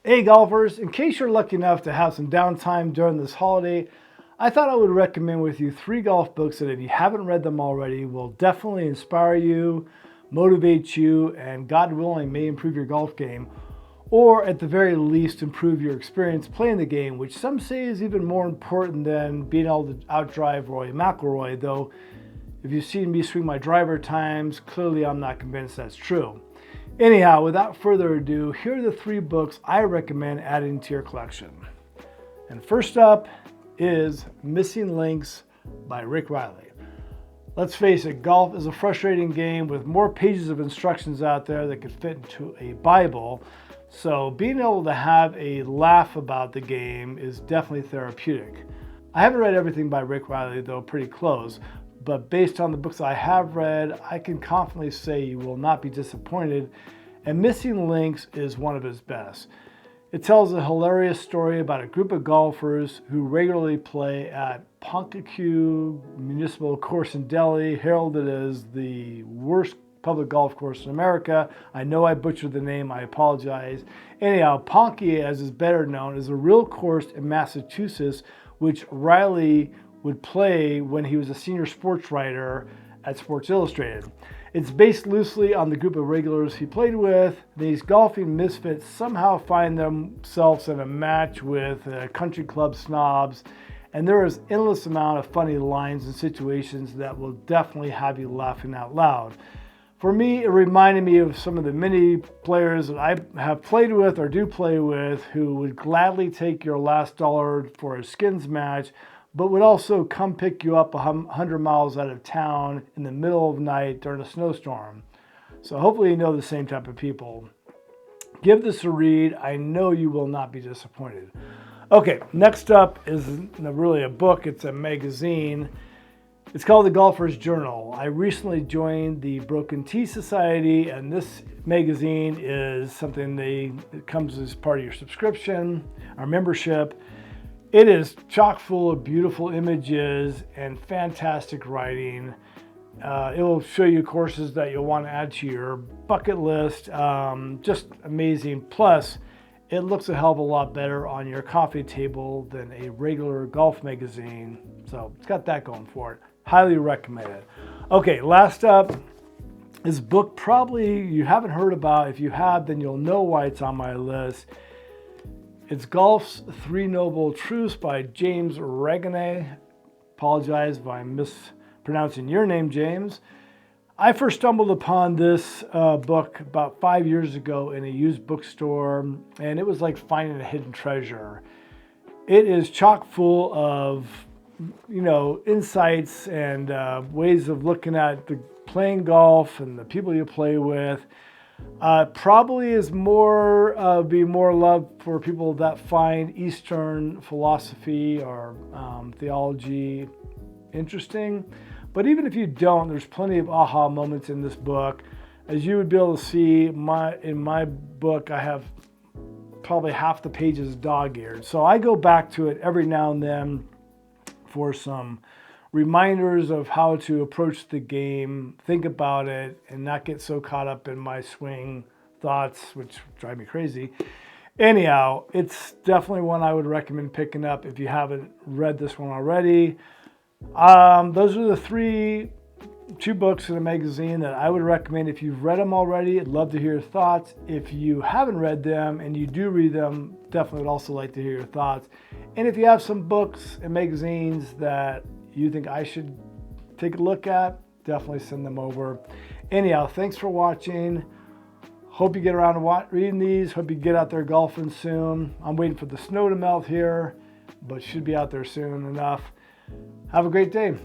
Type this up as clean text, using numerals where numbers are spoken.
Hey golfers, in case you're lucky enough to have some downtime during this holiday, I thought I would recommend with you 3 golf books that if you haven't read them already will definitely inspire you, motivate you, and God willing may improve your golf game, or at the very least improve your experience playing the game, which some say is even more important than being able to outdrive Rory McIlroy, though if you've seen me swing my driver times, clearly I'm not convinced that's true. Anyhow, without further ado, here are the 3 books I recommend adding to your collection. And first up is Missing Links by Rick Reilly. Let's face it, golf is a frustrating game with more pages of instructions out there that could fit into a Bible. So being able to have a laugh about the game is definitely therapeutic. I haven't read everything by Rick Reilly, though pretty close. But based on the books I have read, I can confidently say you will not be disappointed, and Missing Links is one of his best. It tells a hilarious story about a group of golfers who regularly play at Ponkacue Municipal Course in Delhi, heralded as the worst public golf course in America. I know I butchered the name, I apologize. Anyhow, Ponky, as is better known, is a real course in Massachusetts, which Reilly would play when he was a senior sports writer at Sports Illustrated. It's based loosely on the group of regulars he played with. These golfing misfits somehow find themselves in a match with country club snobs, and there is endless amount of funny lines and situations that will definitely have you laughing out loud. For me, it reminded me of some of the many players that I have played with or do play with who would gladly take your last dollar for a skins match, but would also come pick you up 100 miles out of town in the middle of the night during a snowstorm. So hopefully you know the same type of people. Give this a read. I know you will not be disappointed. Okay, next up is really a book. It's a magazine. It's called The Golfer's Journal. I recently joined the Broken Tea Society, and this magazine is something it comes as part of your subscription, our membership. It is chock full of beautiful images and fantastic writing. It will show you courses that you'll want to add to your bucket list. Just amazing. Plus, it looks a hell of a lot better on your coffee table than a regular golf magazine. So it's got that going for it. Highly recommend it. Okay, last up is a book probably you haven't heard about. If you have, then you'll know why it's on my list. It's Golf's 3 Noble Truths by James Regane. Apologize if I'm mispronouncing your name, James. I first stumbled upon this book about 5 years ago in a used bookstore, and it was like finding a hidden treasure. It is chock full of, insights and ways of looking at playing golf and the people you play with. Probably is be more love for people that find Eastern philosophy or theology interesting. But even if you don't, there's plenty of aha moments in this book. As you would be able to see, in my book, I have probably half the pages dog-eared. So I go back to it every now and then for some reminders of how to approach the game, think about it, and not get so caught up in my swing thoughts, which drive me crazy. Anyhow, it's definitely one I would recommend picking up if you haven't read this one already. Those are the 2 books in the magazine that I would recommend. If you've read them already, I'd love to hear your thoughts. If you haven't read them and you do read them, definitely would also like to hear your thoughts. And if you have some books and magazines that you think I should take a look at, definitely send them over. Anyhow, thanks for watching. Hope you get around to reading these. Hope you get out there golfing soon. I'm waiting for the snow to melt here, but should be out there soon enough. Have a great day.